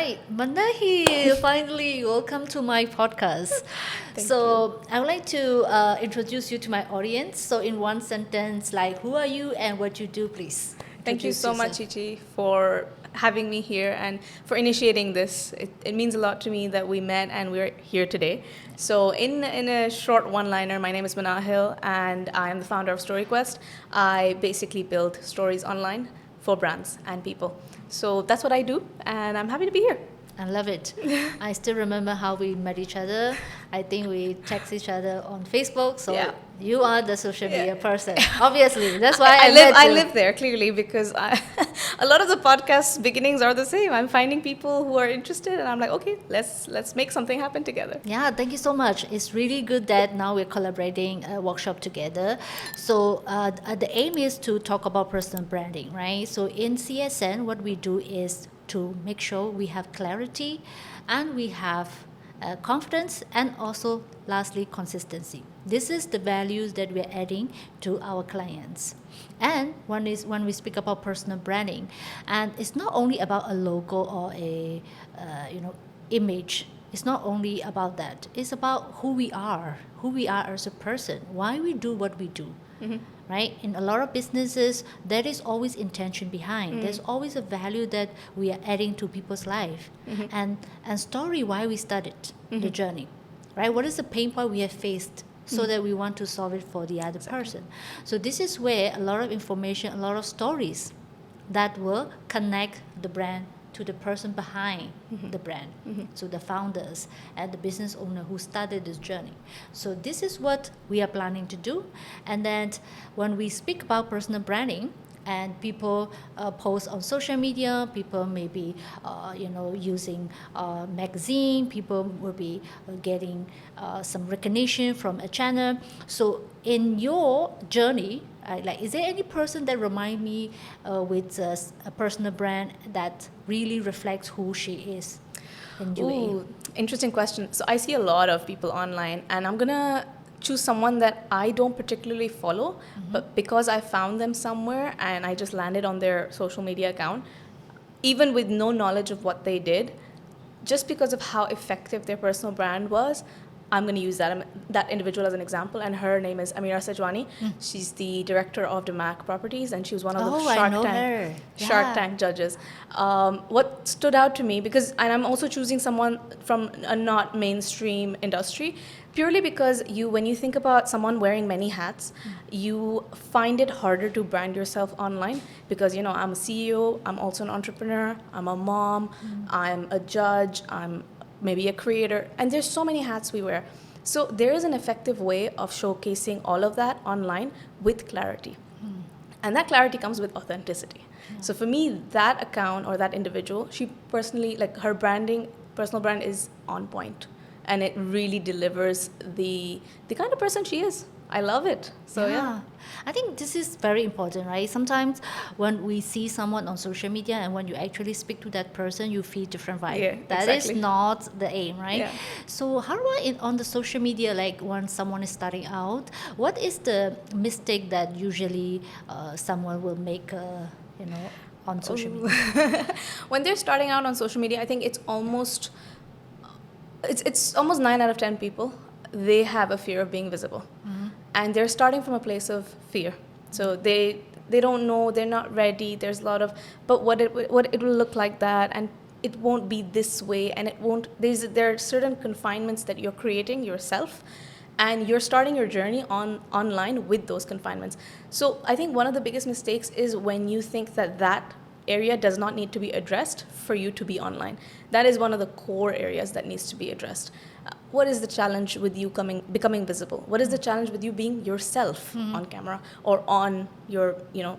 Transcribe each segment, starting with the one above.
right, Manahi, finally, welcome to my podcast. Thank you. So, I would like to introduce you to my audience. So, in one sentence, like who are you and what you do, please Thank you introduce so much, yourself. Ichi, for having me here and for initiating this. It means a lot to me that we met and we're here today. So, in a short one-liner, my name is Manahil and I am the founder of StoryQuest. I basically build stories online for brands and people. So that's what I do, and I'm happy to be here. I love it. I still remember how we met each other. I think we text each other on Facebook. So Yeah. you are the social media Yeah. person. Obviously, that's why I live met I you. live there clearly because a lot of the podcast beginnings are the same. I'm finding people who are interested, and I'm like, okay, let's make something happen together. Yeah, thank you so much. It's really good that now we're collaborating a workshop together. So the aim is to talk about personal branding, right? So in CSN, what we do is to make sure we have clarity and we have confidence and also lastly consistency. This is the values that we're adding to our clients. And one is when we speak about personal branding, and it's not only about a logo or a image. It's not only about that. It's about who we are as a person, why we do what we do. Right? In a lot of businesses, there is always intention behind. There's always a value that we are adding to people's life, and story why we started the journey. Right? What is the pain point we have faced? So that we want to solve it for the other person. So this is where a lot of information, a lot of stories that will connect the brand to the person behind the brand, so the founders and the business owner who started this journey. So this is what we are planning to do. And then when we speak about personal branding, and people post on social media, people may be using magazine, people will be getting some recognition from a channel. So in your journey, is there any person that remind me with a personal brand that really reflects who she is in UAE? Ooh, interesting question. So I see a lot of people online, and I'm gonna choose someone that I don't particularly follow, but because I found them somewhere and I just landed on their social media account, even with no knowledge of what they did, just because of how effective their personal brand was, I'm going to use that individual as an example. And her name is Amira Sajwani. She's the director of DeMac Properties, and she was one of the Oh, I know her. Shark Yeah. Tank judges. What stood out to me, and I'm also choosing someone from a not mainstream industry, purely because when you think about someone wearing many hats, you find it harder to brand yourself online because, I'm a CEO, I'm also an entrepreneur, I'm a mom, I'm a judge, I'm maybe a creator, and there's so many hats we wear. So there is an effective way of showcasing all of that online with clarity. And that clarity comes with authenticity. So for me, that account or that individual, she personally, like her personal brand is on point, and it really delivers the kind of person she is. I love it. So yeah. I think this is very important, right? Sometimes when we see someone on social media and when you actually speak to that person, you feel different vibe. Yeah, That is exactly. not the aim, right? Yeah. So how about on the social media, like when someone is starting out, what is the mistake that usually someone will make, on social media? When they're starting out on social media, I think it's almost 9 out of 10 people, they have a fear of being visible, and they're starting from a place of fear. So they don't know, they're not ready. There's a lot of, but what it will look like that, and it won't be this way, and it won't. There are certain confinements that you're creating yourself, and you're starting your journey online with those confinements. So I think one of the biggest mistakes is when you think that area does not need to be addressed for you to be online. That is one of the core areas that needs to be addressed. What is the challenge with you becoming visible? What is the challenge with you being yourself on camera or on your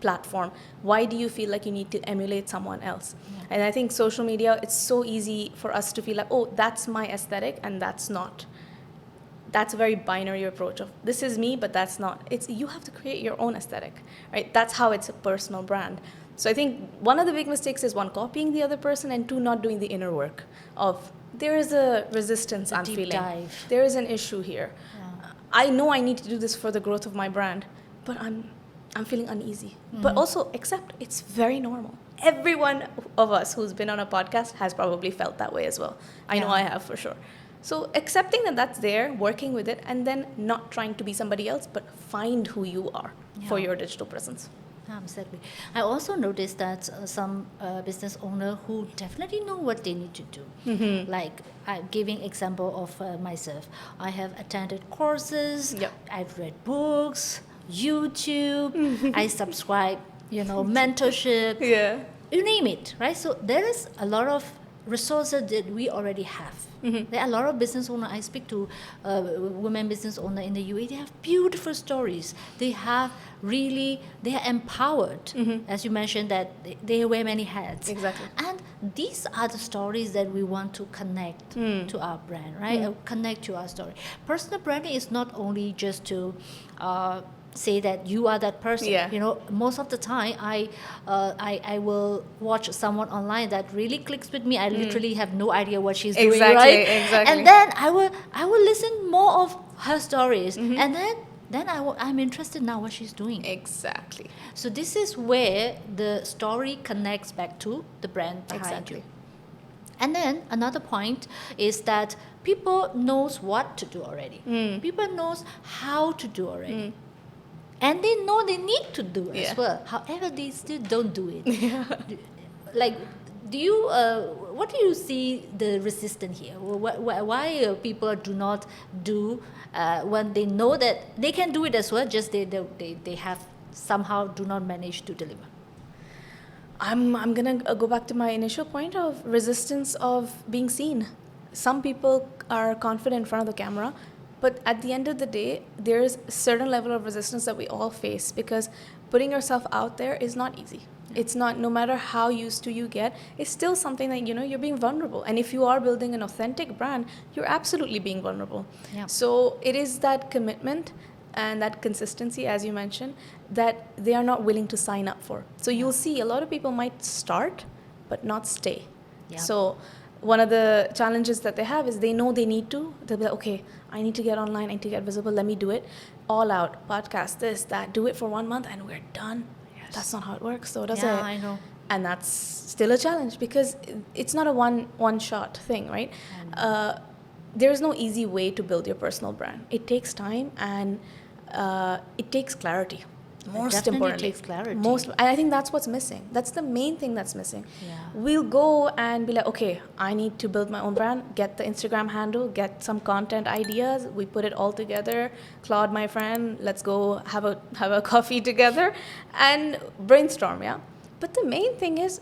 platform? Why do you feel like you need to emulate someone else? Yeah. And I think social media, it's so easy for us to feel like, oh, that's my aesthetic, and that's not. That's a very binary approach of this is me, but that's not. It's you have to create your own aesthetic, right? That's how it's a personal brand. So I think one of the big mistakes is one, copying the other person, and two, not doing the inner work of there is a resistance A I'm deep feeling. dive. There is an issue here. Yeah. I know I need to do this for the growth of my brand, but I'm feeling uneasy. But also accept it's very normal. every one of us who's been on a podcast has probably felt that way as well. I know Yeah. I have for sure. So accepting that that's there, working with it, and then not trying to be somebody else, but find who you are for Yeah. your digital presence. Exactly. I also noticed that some business owner who definitely know what they need to do. Like I'm giving example of myself. I have attended courses. Yep. I've read books, YouTube. I subscribe, mentorship. Yeah. You name it, right? So there is a lot of resources that we already have. There are a lot of business owners. I speak to women business owner in the UAE. They have beautiful stories. They are empowered. As you mentioned that they wear many hats. Exactly. And these are the stories that we want to connect to our brand, right? Connect to our story. Personal branding is not only just to say that you are that person. Yeah. Most of the time I will watch someone online that really clicks with me. I literally have no idea what she's doing, Exactly, right? exactly. And then I will listen more of her stories, and then I'm interested now what she's doing. Exactly. So this is where the story connects back to the brand behind Exactly. you. And then another point is that people knows what to do already. People knows how to do already. And they know they need to do Yeah. as well. However, they still don't do it. Like, what do you see the resistance here? Why people do not do when they know that they can do it as well, just they have somehow do not manage to deliver? I'm gonna go back to my initial point of resistance of being seen. Some people are confident in front of the camera, but at the end of the day, there's a certain level of resistance that we all face because putting yourself out there is not easy. It's not, no matter how used to you get, it's still something that, you're being vulnerable. And if you are building an authentic brand, you're absolutely being vulnerable. Yeah. So it is that commitment and that consistency, as you mentioned, that they are not willing to sign up for. So you'll see a lot of people might start, but not stay. Yeah. So one of the challenges that they have is they know they need to. They'll be like, okay, I need to get online, I need to get visible, let me do it. All out, podcast, this, that, do it for 1 month and we're done. Yes. That's not how it works, so does it? Yeah, I know. And that's still a challenge because it's not a one shot thing, right? There's no easy way to build your personal brand. It takes time and it takes clarity. Most definitely importantly, takes clarity. and I think that's what's missing. That's the main thing that's missing. Yeah. We'll go and be like, okay, I need to build my own brand, get the Instagram handle, get some content ideas. We put it all together. Claude, my friend, let's go have a coffee together and brainstorm. Yeah. But the main thing is,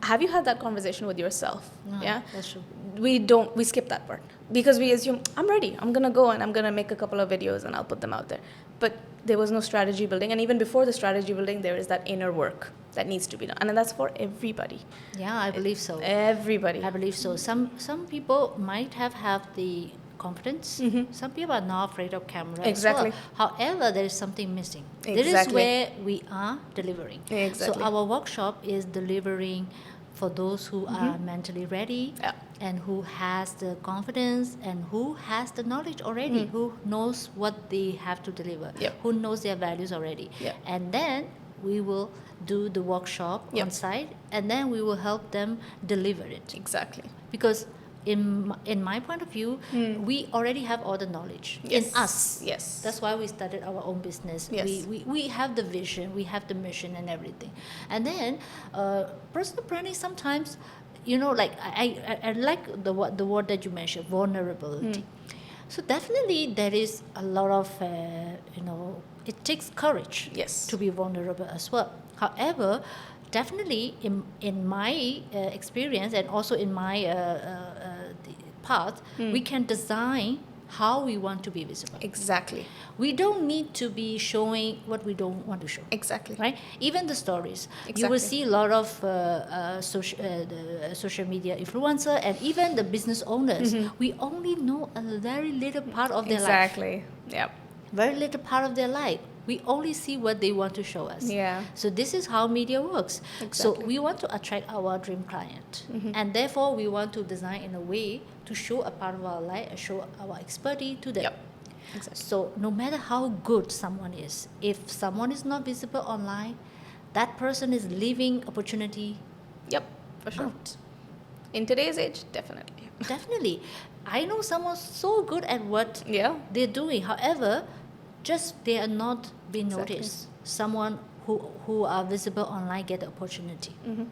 have you had that conversation with yourself? No, Yeah. that's true. We skip that part because we assume I'm ready, I'm gonna go and I'm gonna make a couple of videos and I'll put them out there, but there was no strategy building. And even before the strategy building, there is that inner work that needs to be done, and that's for everybody. Yeah, I believe so. Everybody. I believe so. Some people might have the confidence. Some people are not afraid of camera. Exactly. As well. However, there is something missing. This is Exactly. where we are delivering. Exactly. So our workshop is delivering for those who are mentally ready Yeah. and who has the confidence and who has the knowledge already, who knows what they have to deliver, Yep. who knows their values already. Yep. And then we will do the workshop Yep. on site, and then we will help them deliver it. Exactly. Because in my point of view, we already have all the knowledge in Yes. us. Yes. That's why we started our own business. Yes. We have the vision, we have the mission and everything. And then personal branding sometimes, like I like the word that you mentioned, vulnerability. So definitely there is a lot of, it takes courage Yes. to be vulnerable as well. However, definitely in my experience and also in my path, we can design how we want to be visible. Exactly. We don't need to be showing what we don't want to show. Exactly. Right? Even the stories. You Exactly. will see a lot of the social media influencer and even the business owners. We only know a very little part of their life. Exactly. Yep. Very little part of their life. We only see what they want to show us. Yeah. So this is how media works. So Exactly. we want to attract our dream client. And therefore we want to design in a way to show a part of our life, show our expertise to them. Yep. Exactly. So no matter how good someone is, if someone is not visible online, that person is leaving opportunity Yep, for sure. out. In today's age, definitely. Definitely. I know someone so good at what Yeah. they're doing. However, just they are not being Exactly. noticed. Someone who are visible online get the opportunity. Mm-hmm.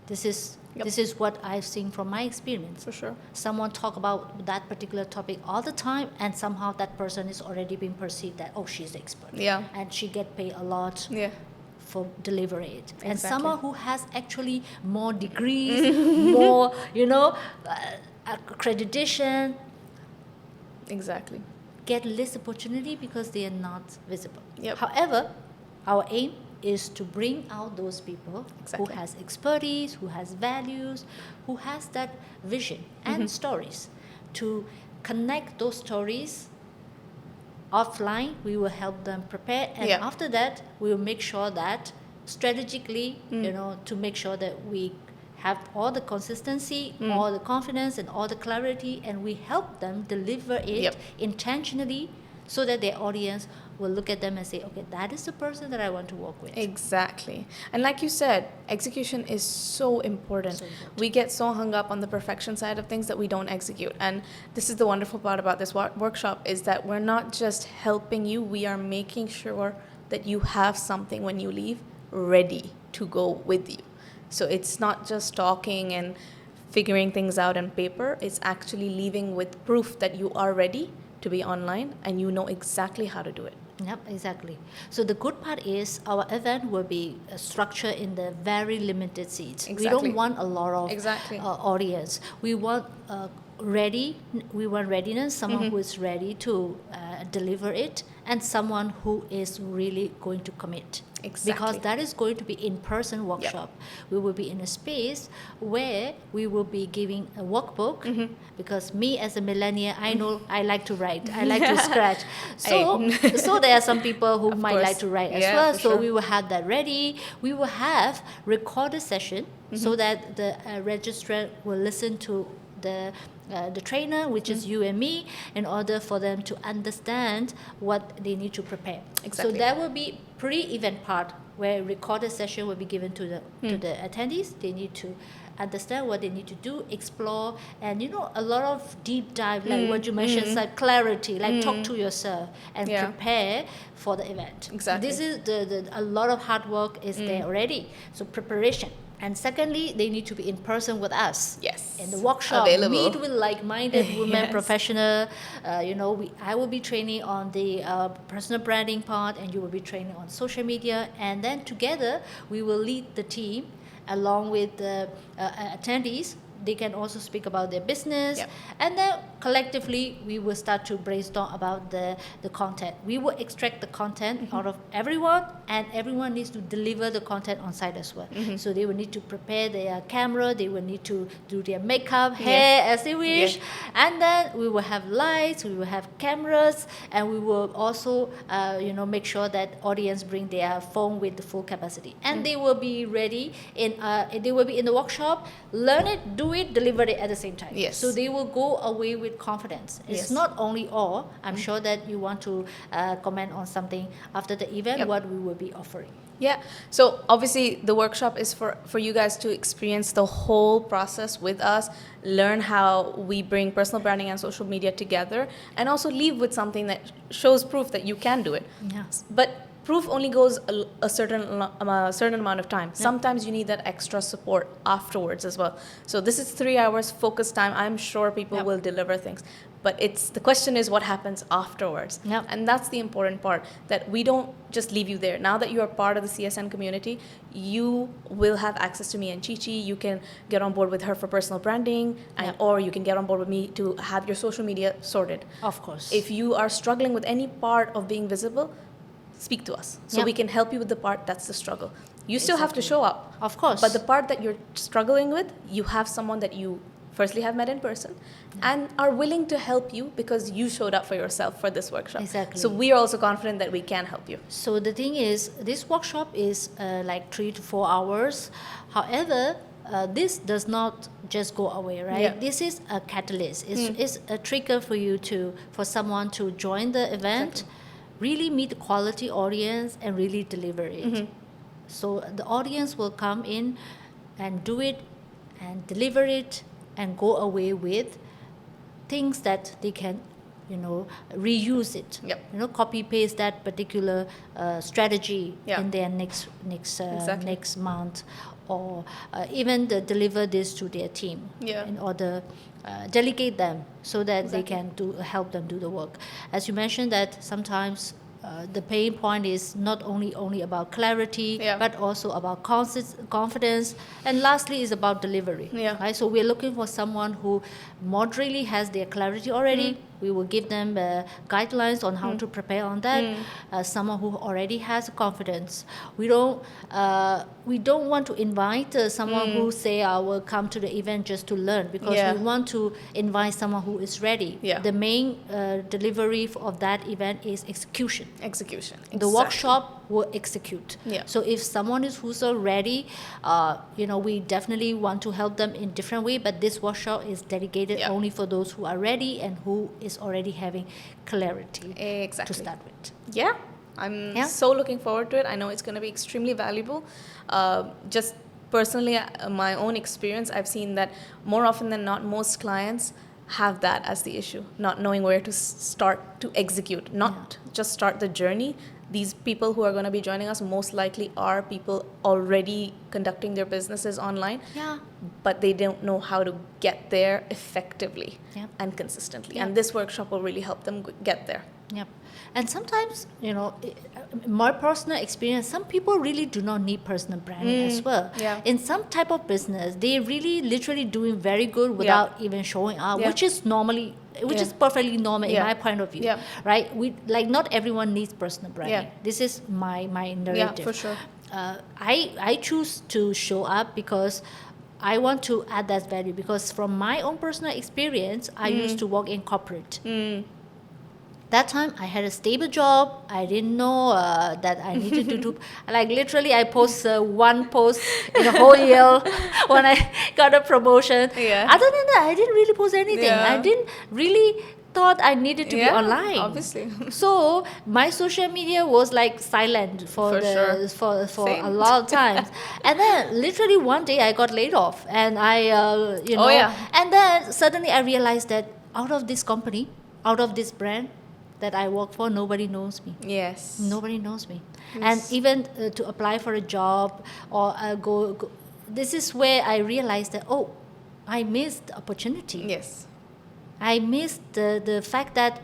This is Yep. this is what I've seen from my experience. For sure. Someone talk about that particular topic all the time, and somehow that person is already being perceived that, oh, she's the expert. Yeah. And she get paid a lot Yeah. for delivering it. And Exactly. someone who has actually more degrees, more, accreditation, Exactly. get less opportunity because they are not visible. Yep. However, our aim is to bring out those people Exactly. who has expertise, who has values, who has that vision and stories. To connect those stories offline, we will help them prepare, and Yeah. after that, we will make sure that strategically, to make sure that we have all the consistency, all the confidence, and all the clarity, and we help them deliver it Yep. intentionally so that their audience will look at them and say, okay, that is the person that I want to work with. Exactly. And like you said, execution is so important. So important. We get so hung up on the perfection side of things that we don't execute. And this is the wonderful part about this workshop, is that we're not just helping you, we are making sure that you have something when you leave ready to go with you. So it's not just talking and figuring things out on paper, it's actually leaving with proof that you are ready to be online and you know exactly how to do it. Yep, exactly. So the good part is our event will be structured in the very limited seats. We Exactly. don't want a lot of Exactly. audience. We want readiness, someone who is ready to deliver it, and someone who is really going to commit. Exactly. Because that is going to be in-person workshop. We will be in a space where we will be giving a workbook, because me as a millennial, I know I like to write, I like to scratch. So there are some people who Of might course. like to write as Yeah, well. for So sure. we will have that ready. We will have recorded session so that the registrant will listen to the trainer, which is you and me, in order for them to understand what they need to prepare. Exactly. So there will be pre-event part where recorded session will be given to the attendees. They need to understand what they need to do, explore, and a lot of deep dive, like what you mentioned, like clarity, like talk to yourself and Yeah. prepare for the event. Exactly. This is a lot of hard work is there already. So preparation. And secondly, they need to be in person with us. Yes. In the workshop, Available. meet with like-minded women Yes. professional. I will be training on the personal branding part, and you will be training on social media. And then together, we will lead the team along with the attendees. They can also speak about their business. Yep. And then collectively, we will start to brainstorm about the content. We will extract the content out of everyone, and everyone needs to deliver the content on site as well. So they will need to prepare their camera, they will need to do their makeup, hair as they wish. Yeah. And then we will have lights, we will have cameras, and we will also make sure that audience bring their phone with the full capacity. And they will be ready they will be in the workshop, learn it, do it, deliver it at the same time. Yes. So they will go away with confidence. It's Yes. not only all. I'm sure that you want to comment on something after the event, Yep. what we will be offering. Yeah. So obviously the workshop is for you guys to experience the whole process with us, learn how we bring personal branding and social media together, and also leave with something that shows proof that you can do it. Yes. But proof only goes a certain amount of time. Sometimes you need that extra support afterwards as well. So this is 3 hours focused time. I'm sure people Yep. will deliver things. But the question is what happens afterwards. Yep. And that's the important part, that we don't just leave you there. Now that you are part of the CSN community, you will have access to me and Chichi. You can get on board with her for personal branding, Yep. or you can get on board with me to have your social media sorted. Of course. If you are struggling with any part of being visible, speak to us so Yep. we can help you with the part that's the struggle. You still have to Exactly. show up, Of course. but the part that you're struggling with, you have someone that you firstly have met in person and are willing to help you because you showed up for yourself for this workshop. Exactly. So we are also confident that we can help you. So the thing is, this workshop is like 3 to 4 hours. However, this does not just go away, right? Yeah. This is a catalyst. It's a trigger for someone to join the event, really meet the quality audience, and really deliver it. So the audience will come in and do it and deliver it and go away with things that they can, reuse it. Yep. Copy paste that particular strategy Yeah. in their Exactly. next month, or even deliver this to their team. Yeah. In order delegate them so that they Exactly. can help them do the work. As you mentioned, that sometimes the pain point is not only about clarity, Yeah. but also about confidence, and lastly is about delivery. Yeah. Right? So we're looking for someone who moderately has their clarity already. We will give them guidelines on how to prepare on that. Someone who already has confidence. We don't want to invite someone who say I will come to the event just to learn, because Yeah. we want to invite someone who is ready. Yeah. The main delivery of that event is execution. Execution. The Exactly. workshop will execute. Yeah. So if someone who's already, we definitely want to help them in different way. But this workshop is dedicated Yeah. only for those who are ready and who is already having clarity Exactly. to start with. Yeah, I'm Yeah. so looking forward to it. I know it's going to be extremely valuable. Just personally, my own experience, I've seen that more often than not, most clients have that as the issue, not knowing where to start to execute, not just start the journey. These people who are going to be joining us most likely are people already conducting their businesses online, Yeah. but they don't know how to get there effectively Yeah. and consistently. Yeah. And this workshop will really help them get there. Yep. And sometimes, my personal experience, some people really do not need personal branding as well. Yeah. In some type of business, they really literally doing very good without even showing up, Yeah. which is Yeah. perfectly normal in Yeah. my point of view. Yeah. Right? Not everyone needs personal branding. Yeah. This is my narrative. Yeah, for sure. I choose to show up because I want to add that value, because from my own personal experience, I used to work in corporate. That time I had a stable job. I didn't know that I needed to do, like literally I post one post in a whole year when I got a promotion. Yeah. Other than that, I didn't really post anything. Yeah. I didn't really thought I needed to be Yeah, online. obviously. So my social media was like silent For sure. for Same. a lot of times. And then literally one day I got laid off, and Oh, yeah. and then suddenly I realized that out of this company, out of this brand that I work for, nobody knows me. Yes. Nobody knows me. Yes. And even to apply for a job or go, this is where I realized that, I missed the opportunity. Yes. I missed the fact that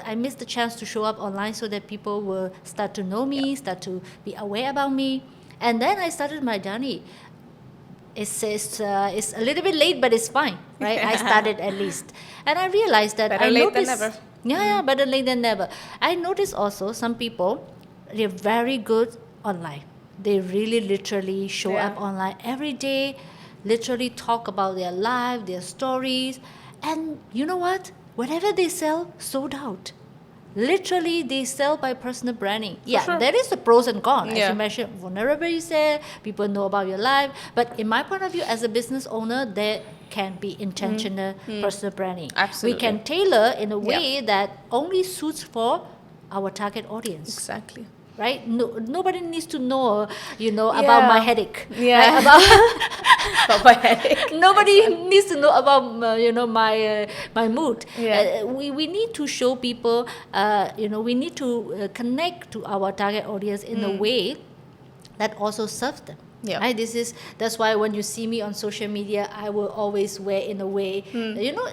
I missed the chance to show up online so that people will start to know me, start to be aware about me. And then I started my journey. It's a little bit late, but it's fine, right? I started at least. And I realized that Better late than never. Yeah, better late than never. I noticed also some people, they're very good online. They really literally show Yeah. up online every day, literally talk about their life, their stories. And you know what? Whatever they sell, sold out. Literally, they sell by personal branding. Yeah, sure. there is the pros and cons. As Yeah. you mentioned, vulnerable you say, people know about your life. But in my point of view, as a business owner, there can be intentional personal branding. Absolutely. We can tailor in a Yeah. way that only suits for our target audience. Exactly. Right? No, nobody needs to know, about Yeah. my headache. Yeah. Right? About Got my headache. nobody needs to know about my mood. Yeah. We need to show people. We need to connect to our target audience in a way that also serves them. Yeah. Right? That's why when you see me on social media, I will always wear in a way,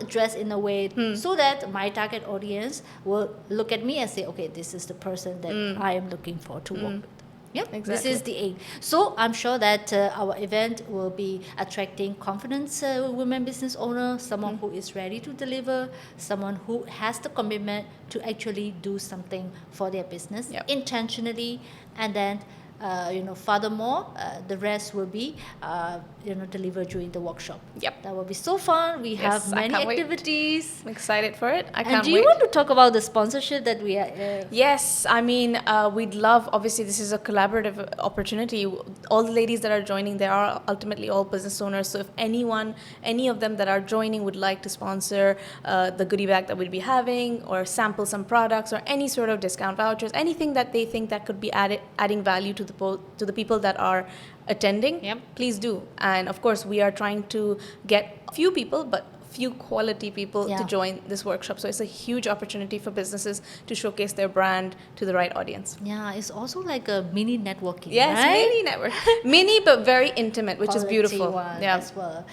dress in a way, so that my target audience will look at me and say, okay, this is the person that I am looking for to work with. Yep, this Exactly. is the aim. So I'm sure that our event will be attracting confident women business owners, someone who is ready to deliver, someone who has the commitment to actually do something for their business Yep. intentionally, and then furthermore, the rest will be, delivered during the workshop. Yep. That will be so fun. We have I many can't wait. activities. I'm excited for it. I And can't do you wait. want to talk about the sponsorship that we are? Yes, I mean, we'd love, obviously, this is a collaborative opportunity. All the ladies that are joining, they are ultimately all business owners. So if any of them that are joining would like to sponsor the goodie bag that we'll be having, or sample some products, or any sort of discount vouchers, anything that they think that could be adding value to to to the people that are attending, Yep. please do. And of course, we are trying to get few people, but few quality people Yeah. to join this workshop. So it's a huge opportunity for businesses to showcase their brand to the right audience. Yeah, it's also like a mini networking, Yes, right? mini network, mini but very intimate, which is Quality beautiful. one Yeah. as well.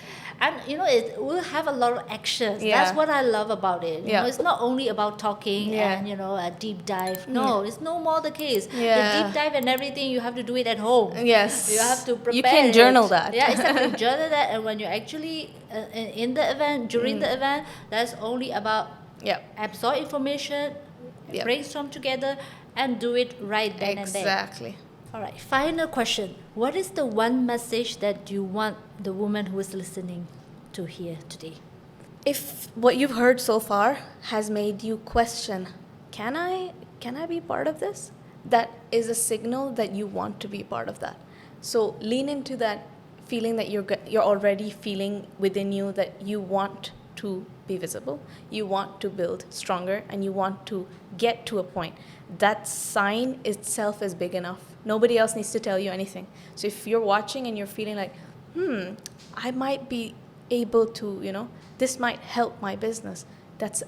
And it will have a lot of actions. Yeah. That's what I love about it. Yeah. It's not only about talking Yeah. and a deep dive. No, it's no more the case. Yeah. The deep dive and everything, you have to do it at home. Yes. You have to prepare. You can journal that. Yeah, exactly. Journal that, and when you're actually in the event, during the event, that's only about Yeah. absorb information, Yep. brainstorm together, and do it right then and there. Exactly. All right, final question. What is the one message that you want the woman who is listening to hear today? If what you've heard so far has made you question, can I be part of this? That is a signal that you want to be part of that. So lean into that feeling that you're already feeling within you, that you want to be visible, you want to build stronger, and you want to get to a point. That sign itself is big enough. Nobody else needs to tell you anything. So if you're watching and you're feeling like, I might be able to, this might help my business, that's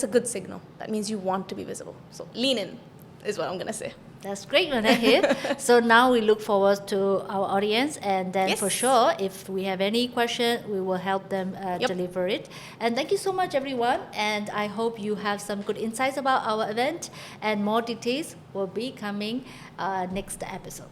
a good signal. That means you want to be visible. So lean in is what I'm going to say. That's great, Manahir. So now we look forward to our audience, and then Yes. for sure, if we have any question, we will help them Yep. deliver it. And thank you so much, everyone. And I hope you have some good insights about our event, and more details will be coming next episode.